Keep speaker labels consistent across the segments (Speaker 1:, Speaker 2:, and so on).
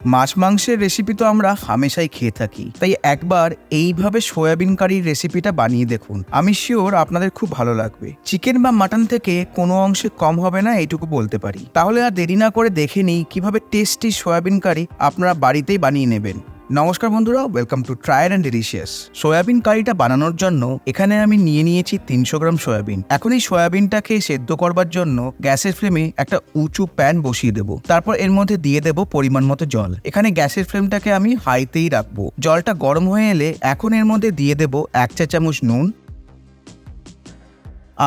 Speaker 1: মাছ মাংসের রেসিপি তো আমরা হামেশাই খেয়ে থাকি, তাই একবার এইভাবে সয়াবিন কারির রেসিপিটা বানিয়ে দেখুন। আমি শিওর আপনাদের খুব ভালো লাগবে। চিকেন বা মাটন থেকে কোনো অংশে কম হবে না, এইটুকু বলতে পারি। তাহলে আর দেরি না করে দেখে নিই কিভাবে টেস্টি সয়াবিন কারি আপনারা বাড়িতেই বানিয়ে নেবেন। নমস্কার বন্ধুরা, welcome to trial and delicious. Soybean কারিটা বানানোর জন্য এখানে আমি নিয়েছি 300 গ্রাম সয়াবিন। এখন এই সয়াবিনটাকে সেদ্ধ করবার জন্য গ্যাসের ফ্লেমে একটা উঁচু প্যান বসিয়ে দেবো। তারপর এর মধ্যে দিয়ে দেবো পরিমাণ মতো জল। এখানে গ্যাসের ফ্লেমটাকে আমি হাইতেই রাখবো। জলটা গরম হয়ে এলে এখন এর মধ্যে দিয়ে দেবো 1 চা চামচ নুন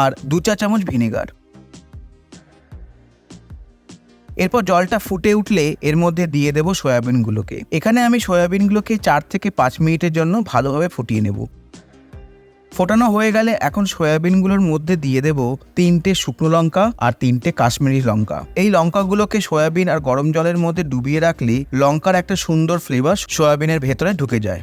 Speaker 1: আর 2 চা চামচ ভিনেগার। এরপর জলটা ফুটে উঠলে এর মধ্যে দিয়ে দেবো সয়াবিনগুলোকে। এখানে আমি সয়াবিনগুলোকে 4 থেকে 5 মিনিটের জন্য ভালোভাবে ফুটিয়ে নেব। ফোটানো হয়ে গেলে এখন সয়াবিনগুলোর মধ্যে দিয়ে দেব 3টে শুকনো লঙ্কা আর 3টে কাশ্মীরি লঙ্কা। এই লঙ্কাগুলোকে সয়াবিন আর গরম জলের মধ্যে ডুবিয়ে রাখলে লঙ্কার একটা সুন্দর ফ্লেভার সয়াবিনের ভেতরে ঢুকে যায়।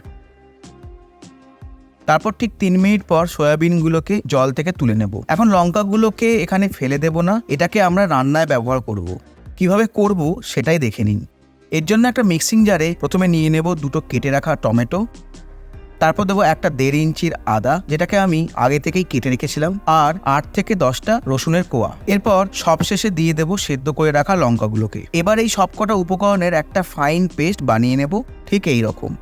Speaker 1: তারপর ঠিক 3 মিনিট পর সয়াবিনগুলোকে জল থেকে তুলে নেব। এখন লঙ্কাগুলোকে এখানে ফেলে দেব না, এটাকে আমরা রান্নায় ব্যবহার করব। কিভাবে করব সেটাই দেখে নিন। এর জন্য একটা মিক্সিং জারে প্রথমে নিয়ে নেব 2টো কেটে রাখা টমেটো, তারপর দেবো একটা 1.5 ইঞ্চির আদা, যেটাকে আমি আগে থেকেই কেটে রেখেছিলাম, আর 8 থেকে 10টা রসুনের কোয়া। এরপর সবশেষে দিয়ে দেবো সেদ্ধ করে রাখা লঙ্কাগুলোকে। এবার এই সবকটা উপকরণের একটা ফাইন পেস্ট বানিয়ে নেব, ঠিক এই রকম।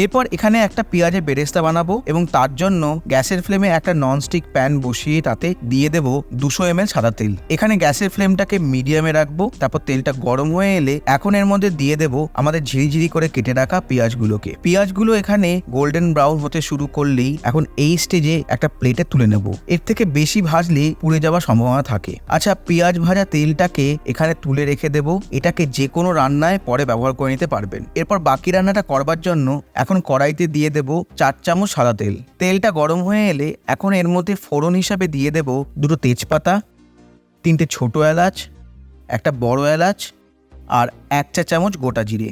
Speaker 1: এরপর এখানে একটা পেঁয়াজের বেরেস্তা বানাবো এবং তার জন্য গ্যাসের ফ্লেমে একটা ননস্টিক প্যান বসিয়ে তাতে দিয়ে দেব 200 ml সাদা তেল। এখানে গ্যাসের ফ্লেমটাকে মিডিয়ামে রাখবো। তারপর তেলটা গরম হয়ে এলে এখন এর মধ্যে দিয়ে দেব আমাদের ঝিরিঝিরি করে কেটে রাখা পেঁয়াজগুলোকে। পেঁয়াজগুলো এখানে গোল্ডেন ব্রাউন হতে শুরু করলেই এখন এই স্টেজে একটা প্লেটে তুলে নেব। এর থেকে বেশি ভাজলে পুড়ে যাওয়ার সম্ভাবনা থাকে। আচ্ছা, পেঁয়াজ ভাজা তেলটাকে এখানে তুলে রেখে দেব। এটাকে যে কোনো রান্নায় পরে ব্যবহার করে নিতে পারবেন। এরপর বাকি রান্নাটা করবার জন্য এখন কড়াইতে দিয়ে দেব 4 চামচ সাদা তেল। তেলটা গরম হয়ে এলে এখন এর মধ্যে ফোড়ন হিসাবে দিয়ে দেব 2টো তেজপাতা, 3টে ছোট এলাচ, একটা বড় এলাচ আর 1 চা চামচ গোটা জিরে।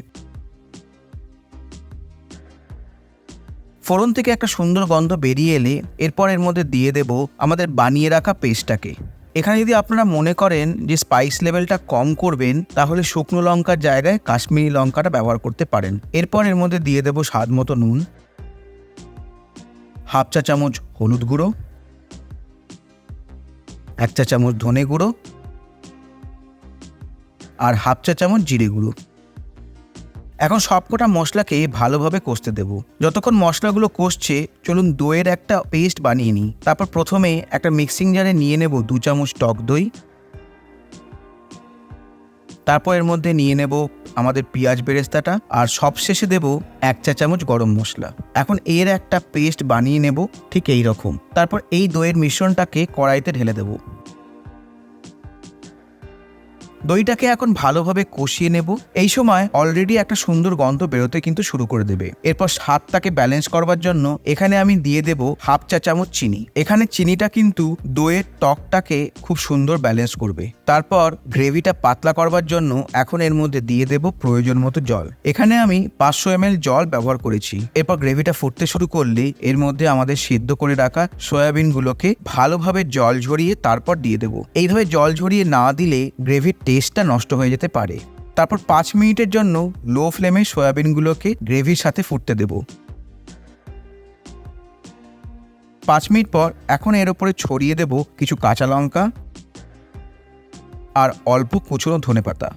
Speaker 1: ফোড়ন থেকে একটা সুন্দর গন্ধ বেরিয়ে এলে এরপর এর মধ্যে দিয়ে দেব আমাদের বানিয়ে রাখা পেস্টটাকে। এখানে যদি আপনারা মনে করেন যে স্পাইস লেভেলটা কম করবেন, তাহলে শুকনো লঙ্কার জায়গায় কাশ্মীরি লঙ্কাটা ব্যবহার করতে পারেন। এরপর এর মধ্যে দিয়ে দেব স্বাদ মতো নুন, 1/2 চা চামচ হলুদ গুঁড়ো, 1 চা চামচ ধনে গুঁড়ো আর 1/2 চা চামচ জিরে গুঁড়ো। এখন সবকটা মশলাকে ভালোভাবে কষতে দেব। যতক্ষণ মশলাগুলো কষছে চলুন দইয়ের একটা পেস্ট বানিয়ে নিই। তারপর প্রথমে একটা মিক্সিং জারে নিয়ে নেব 2 চামচ টক দই, তারপর এর মধ্যে নিয়ে নেব আমাদের পেঁয়াজ বেরেস্তাটা আর সবশেষে দেব 1 চা চামচ গরম মশলা। এখন এর একটা পেস্ট বানিয়ে নেব ঠিক এই রকম। তারপর এই দইয়ের মিশ্রণটাকে কড়াইতে ঢেলে দেব। দইটাকে এখন ভালোভাবে কষিয়ে নেব। এই সময় অলরেডি একটা সুন্দর গন্ধ বেরোতে কিন্তু শুরু করে দেবে। এরপর স্বাদটাকে ব্যালেন্স করবার জন্য এখানে আমি দিয়ে দেব 1/2 চা চামচ চিনি। এখানে চিনিটা কিন্তু দইয়ের টকটাকে খুব সুন্দর ব্যালেন্স করবে। তারপর গ্রেভিটা পাতলা করবার জন্য এখন এর মধ্যে দিয়ে দেব প্রয়োজন মতো জল। এখানে আমি 500 ml জল ব্যবহার করেছি। এরপর গ্রেভিটা ফুটতে শুরু করলে এর মধ্যে আমাদের সিদ্ধ করে রাখা সয়াবিনগুলোকে ভালোভাবে জল ঝরিয়ে তারপর দিয়ে দেব। এইভাবে জল ঝরিয়ে না দিলে গ্রেভির টেস্টটা নষ্ট হয়ে যেতে পারে। তারপর 5 মিনিটের জন্য লো ফ্লেমে সয়াবিনগুলোকে গ্রেভির সাথে ফুটতে দেব। 5 মিনিট পর এখন এর উপরে ছড়িয়ে দেব কিছু কাঁচা লঙ্কা আর অল্প কুচনো ধনেপাতা।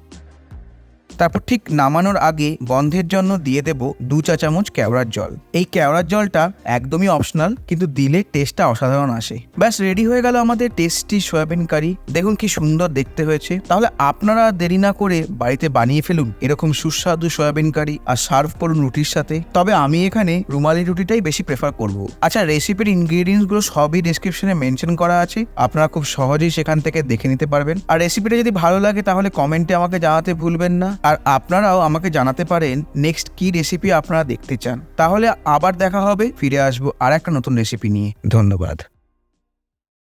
Speaker 1: তারপর ঠিক নামানোর আগে গন্ধের জন্য দিয়ে দেব 2 চা চামচ কেওড়ার জল। এই কেওড়ার জলটা একদমই অপশনাল, কিন্তু দিলে টেস্টটা অসাধারণ আসে। ব্যাস রেডি হয়ে গেল আমাদের টেস্টি সয়াবিন কারি। দেখুন কি সুন্দর দেখতে হয়েছে। তাহলে আপনারা দেরি না করে বাড়িতে বানিয়ে ফেলুন এরকম সুস্বাদু সয়াবিন কারি আর সার্ভ করুন রুটির সাথে। তবে আমি এখানে রুমালি রুটিটাই বেশি প্রেফার করব। আচ্ছা, রেসিপির ইনগ্রেডিয়েন্টসগুলো সবই ডেসক্রিপশনে মেনশন করা আছে, আপনারা খুব সহজেই সেখান থেকে দেখে নিতে পারবেন। আর রেসিপিটা যদি ভালো লাগে তাহলে কমেন্টে আমাকে জানাতে ভুলবেন না। আর আপনারাও আমাকে জানাতে পারেন নেক্সট কি রেসিপি আপনারা দেখতে চান। তাহলে আবার দেখা হবে, ফিরে আসবো আর একটা নতুন রেসিপি নিয়ে। ধন্যবাদ।